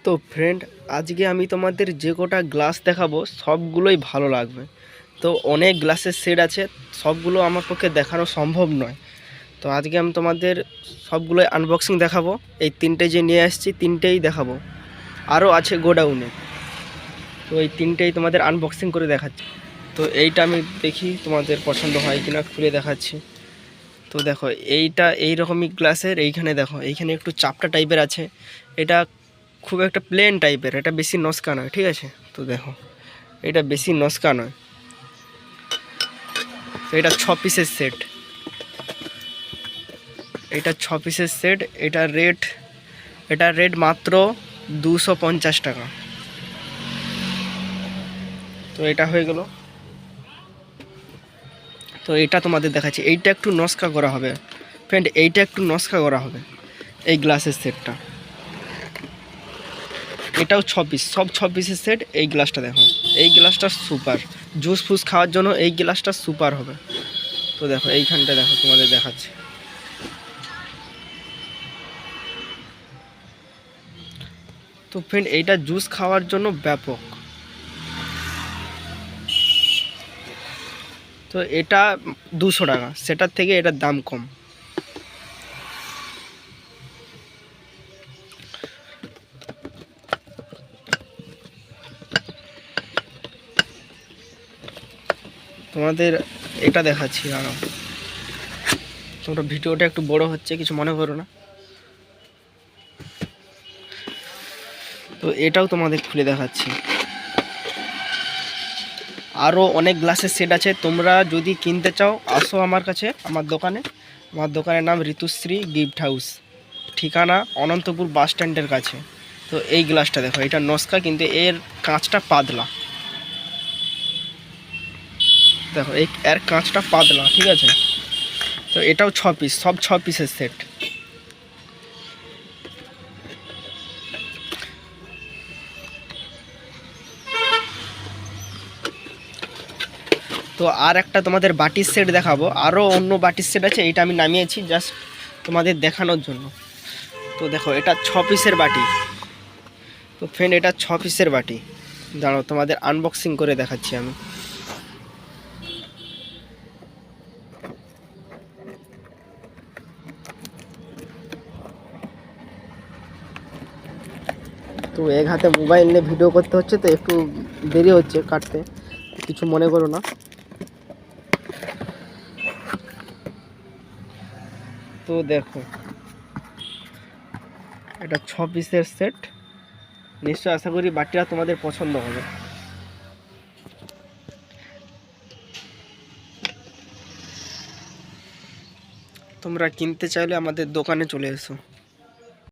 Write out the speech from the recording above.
তো ফ্রেন্ড, আজকে আমি তোমাদের যে কটা গ্লাস দেখাবো সবগুলোই ভালো লাগবে। তো অনেক গ্লাসের সেট আছে, সবগুলো আমার পক্ষে দেখানো সম্ভব নয়। তো আজকে আমি তোমাদের সবগুলোই আনবক্সিং দেখাবো। এই তিনটে যে নিয়ে আসছি তিনটেই দেখাবো, আরও আছে গোডাউনে। তো এই তিনটেই তোমাদের আনবক্সিং করে দেখাচ্ছি। তো এইটা আমি দেখি তোমাদের পছন্দ হয় কিনা, খুলে দেখাচ্ছি। তো দেখো, এইটা এই রকমই গ্লাসের। এইখানে দেখো, এইখানে একটু চাপটা টাইপের আছে। এটা খুব একটা প্লেন টাইপের, এটা বেশি নস্কা নয়, ঠিক আছে। তো দেখো, এটা বেশি নস্কা নয়। তো এটা 6 পিসের সেট, এটা 6 পিসের সেট। এটার রেট মাত্র 250 টাকা। তো এটা হয়ে গেল। তো এটা তোমাদের দেখাচ্ছি, এইটা একটু নস্কা করা হবে ফ্রেন্ড, এইটা একটু নস্কা করা হবে এই গ্লাসের সেটটা। এটাও 6 পিস, সব 6 পিসের সেট। এই গ্লাসটা দেখো, এই গ্লাসটা সুপার, জুস ফুস খাওয়ার জন্য এই গ্লাসটা সুপার হবে। তো দেখো, এইখানটা দেখো, তোমাদের দেখাচ্ছি। তো ফ্রেন্ড, এইটা জুস খাওয়ার জন্য ব্যাপক। তো এটা 200 টাকা, সেটার থেকে এটার দাম কম। তোমাদের এটা দেখাচ্ছি আরও। তোমরা ভিডিওটা একটু বড় হচ্ছে, কিছু মনে করো না। তো এটাও তোমাদের খুলে দেখাচ্ছি। আরও অনেক গ্লাসের সেট আছে, তোমরা যদি কিনতে চাও আসো আমার কাছে, আমার দোকানে। আমার দোকানের নাম ঋতুশ্রী গিফট হাউস, ঠিকানা অনন্তপুর বাস স্ট্যান্ডের কাছে। তো এই গ্লাসটা দেখো, এটা নস্কা, কিন্তু এর কাঁচটা পাতলা। দেখো, এর কাঁচটা পাতলা, ঠিক আছে। তো এটাও 6 পিস, সব 6 পিসের সেট। তো আর একটা তোমাদের বাটির সেট দেখাবো, আরও অন্য বাটির সেট আছে, এইটা আমি নামিয়েছি জাস্ট তোমাদের দেখানোর জন্য। তো দেখো, এটা 6 পিসের বাটি। তো ফ্রেন্ড, এটা 6 পিসের বাটি। দাঁড়াও, তোমাদের আনবক্সিং করে দেখাচ্ছি আমি। তো এক হাতে মোবাইল নিয়ে ভিডিও করতে হচ্ছে, তো একটু দেরি হচ্ছে কাটতে, কিছু মনে করো না। তো দেখো, এটা 6 পিসের সেট। নিশ্চয় আশা করি বাটিটা তোমাদের পছন্দ হবে। তোমরা কিনতে চাইলে আমাদের দোকানে চলে এসো।